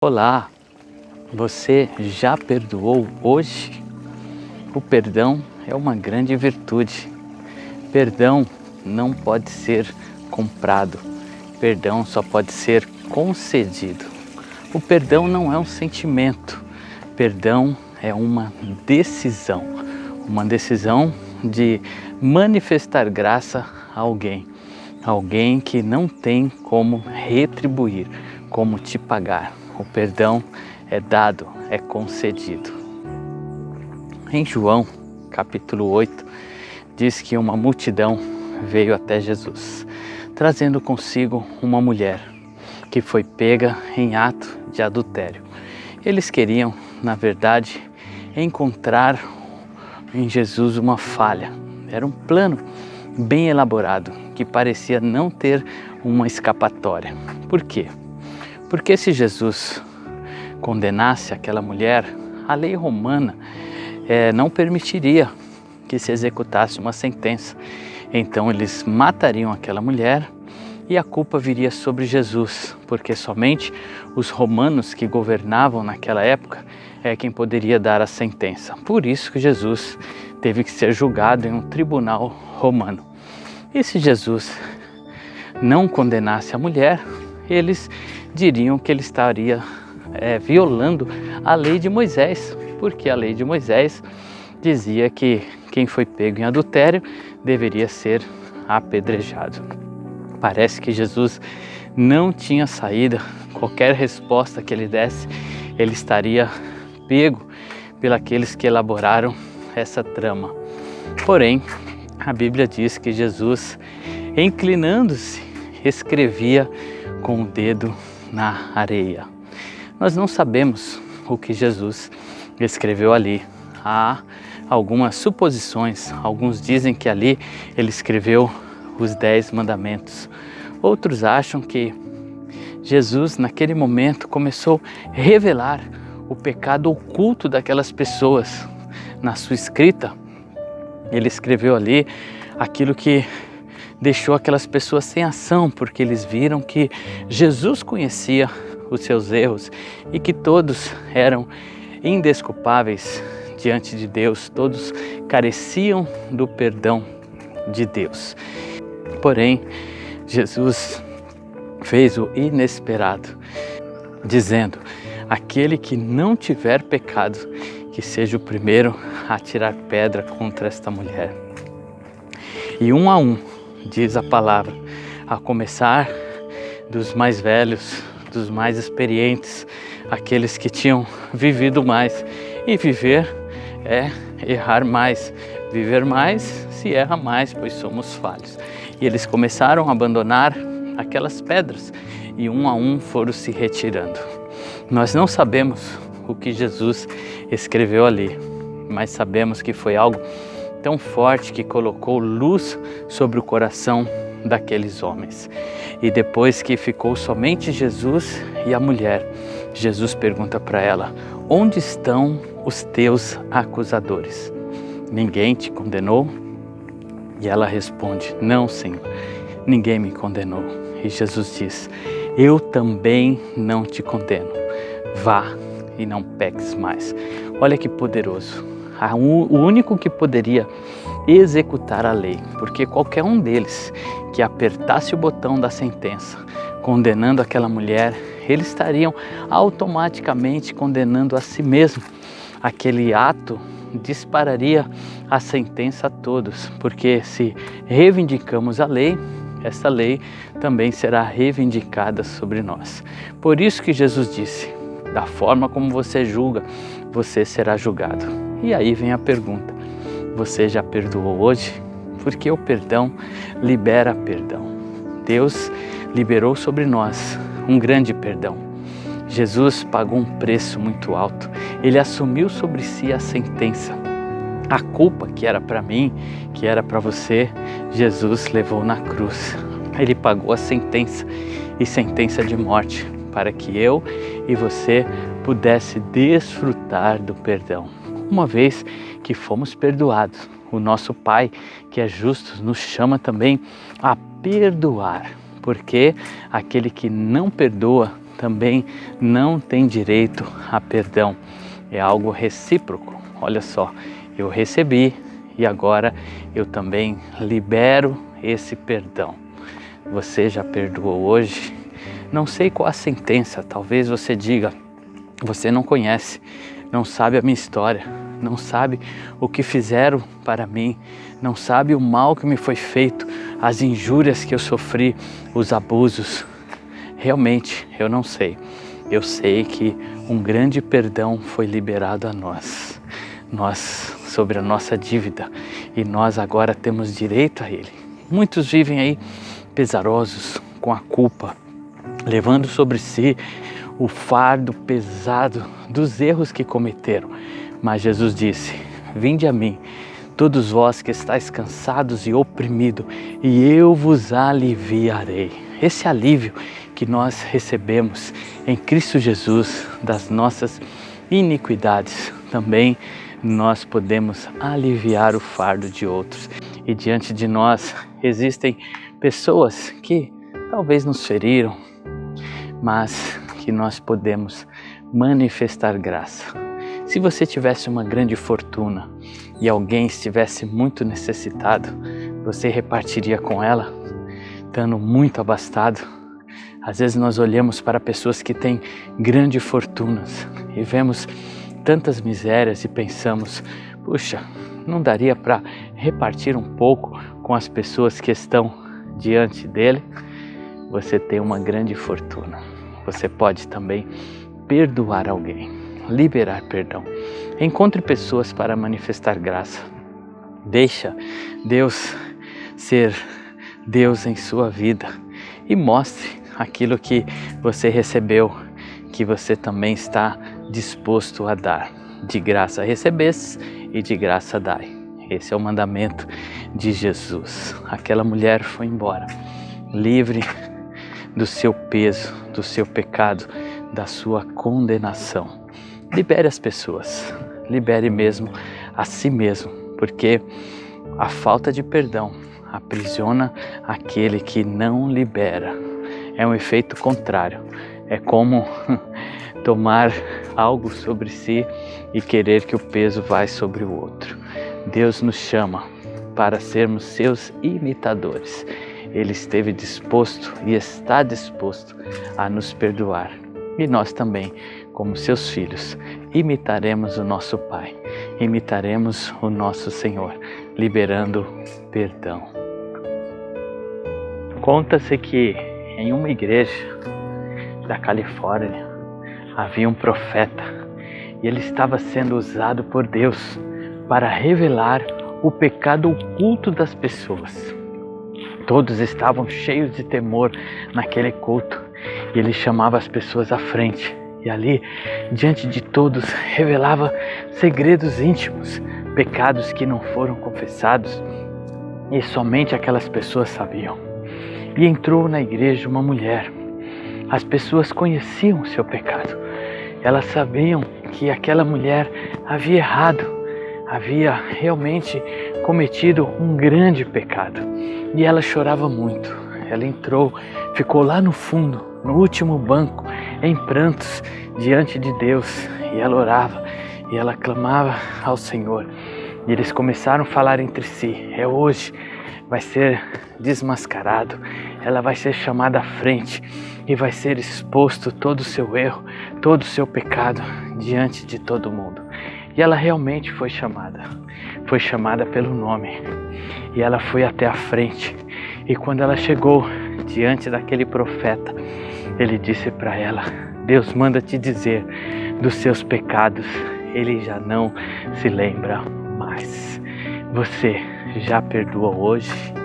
Olá, você já perdoou hoje? O perdão é uma grande virtude. Perdão não pode ser comprado. Perdão só pode ser concedido. O perdão não é um sentimento. Perdão é uma decisão de manifestar graça a alguém. Alguém que não tem como retribuir, como te pagar. O perdão é dado, é concedido. Em João, capítulo 8, diz que uma multidão veio até Jesus, trazendo consigo uma mulher que foi pega em ato de adultério. Eles queriam, na verdade, encontrar em Jesus uma falha. Era um plano bem elaborado, que parecia não ter uma escapatória. Por quê? Porque se Jesus condenasse aquela mulher, a lei romana não permitiria que se executasse uma sentença. Então eles matariam aquela mulher e a culpa viria sobre Jesus, porque somente os romanos que governavam naquela época é quem poderia dar a sentença. Por isso que Jesus teve que ser julgado em um tribunal romano. E se Jesus não condenasse a mulher, eles diriam que ele estaria violando a lei de Moisés, porque a lei de Moisés dizia que quem foi pego em adultério deveria ser apedrejado. Parece que Jesus não tinha saída. Qualquer resposta que ele desse, ele estaria pego pelos que elaboraram essa trama. Porém, a Bíblia diz que Jesus, inclinando-se, escrevia com o dedo na areia. Nós não sabemos o que Jesus escreveu ali. Há algumas suposições. Alguns dizem que ali ele escreveu os 10 mandamentos. Outros acham que Jesus, naquele momento, começou a revelar o pecado oculto daquelas pessoas. Na sua escrita, ele escreveu ali aquilo que deixou aquelas pessoas sem ação, porque eles viram que Jesus conhecia os seus erros e que todos eram indesculpáveis diante de Deus, todos careciam do perdão de Deus. Porém, Jesus fez o inesperado, dizendo: aquele que não tiver pecado, que seja o primeiro a tirar pedra contra esta mulher. E um a um, diz a palavra, a começar dos mais velhos, dos mais experientes, aqueles que tinham vivido mais. E viver é errar mais. Viver mais se erra mais, pois somos falhos. E eles começaram a abandonar aquelas pedras e um a um foram se retirando. Nós não sabemos o que Jesus escreveu ali, mas sabemos que foi algo tão forte que colocou luz sobre o coração daqueles homens. E depois que ficou somente Jesus e a mulher, Jesus pergunta para ela: onde estão os teus acusadores? Ninguém te condenou? E ela responde: não, Senhor, ninguém me condenou. E Jesus diz: eu também não te condeno. Vá e não peques mais. Olha que poderoso. O único que poderia executar a lei, porque qualquer um deles que apertasse o botão da sentença, condenando aquela mulher, eles estariam automaticamente condenando a si mesmo. Aquele ato dispararia a sentença a todos, porque se reivindicamos a lei, essa lei também será reivindicada sobre nós. Por isso que Jesus disse: da forma como você julga, você será julgado. E aí vem a pergunta: você já perdoou hoje? Porque o perdão libera perdão. Deus liberou sobre nós um grande perdão. Jesus pagou um preço muito alto. Ele assumiu sobre si a sentença. A culpa que era para mim, que era para você, Jesus levou na cruz. Ele pagou a sentença, e sentença de morte, para que eu e você pudesse desfrutar do perdão. Uma vez que fomos perdoados, o nosso Pai, que é justo, nos chama também a perdoar, porque aquele que não perdoa também não tem direito a perdão. É algo recíproco. Olha só, eu recebi e agora eu também libero esse perdão. Você já perdoou hoje? Não sei qual a sentença, talvez você diga, você não conhece, não sabe a minha história, não sabe o que fizeram para mim, não sabe o mal que me foi feito, as injúrias que eu sofri, os abusos. Realmente, eu não sei. Eu sei que um grande perdão foi liberado a nós sobre a nossa dívida, e nós agora temos direito a ele. Muitos vivem aí pesarosos, com a culpa, levando sobre si o fardo pesado dos erros que cometeram. Mas Jesus disse: vinde a mim, todos vós que estáis cansados e oprimidos, e eu vos aliviarei. Esse alívio que nós recebemos em Cristo Jesus das nossas iniquidades, também nós podemos aliviar o fardo de outros. E diante de nós existem pessoas que talvez nos feriram, mas que nós podemos manifestar graça. Se você tivesse uma grande fortuna e alguém estivesse muito necessitado, você repartiria com ela, estando muito abastado? Às vezes nós olhamos para pessoas que têm grandes fortunas e vemos tantas misérias e pensamos: puxa, não daria para repartir um pouco com as pessoas que estão diante dele? Você tem uma grande fortuna. Você pode também perdoar alguém, liberar perdão. Encontre pessoas para manifestar graça. Deixa Deus ser Deus em sua vida e mostre aquilo que você recebeu, que você também está disposto a dar. De graça recebestes e de graça dai. Esse é o mandamento de Jesus. Aquela mulher foi embora, livre do seu peso, do seu pecado, da sua condenação. Libere as pessoas, libere mesmo a si mesmo, porque a falta de perdão aprisiona aquele que não libera. É um efeito contrário. É como tomar algo sobre si e querer que o peso vá sobre o outro. Deus nos chama para sermos seus imitadores. Ele esteve disposto e está disposto a nos perdoar. E nós também, como seus filhos, imitaremos o nosso Pai, imitaremos o nosso Senhor, liberando perdão. Conta-se que em uma igreja da Califórnia havia um profeta e ele estava sendo usado por Deus para revelar o pecado oculto das pessoas. Todos estavam cheios de temor naquele culto e ele chamava as pessoas à frente e ali, diante de todos, revelava segredos íntimos, pecados que não foram confessados e somente aquelas pessoas sabiam. E entrou na igreja uma mulher. As pessoas conheciam o seu pecado. Elas sabiam que aquela mulher havia errado, havia realmente cometido um grande pecado. E ela chorava muito. Ela entrou, ficou lá no fundo, no último banco, em prantos diante de Deus. E ela orava, e ela clamava ao Senhor. E eles começaram a falar entre si: é hoje, vai ser desmascarado, ela vai ser chamada à frente e vai ser exposto todo o seu erro, todo o seu pecado diante de todo mundo. E ela realmente foi chamada pelo nome, e ela foi até a frente. E quando ela chegou diante daquele profeta, ele disse para ela: Deus manda te dizer dos seus pecados, ele já não se lembra mais. Você já perdoou hoje?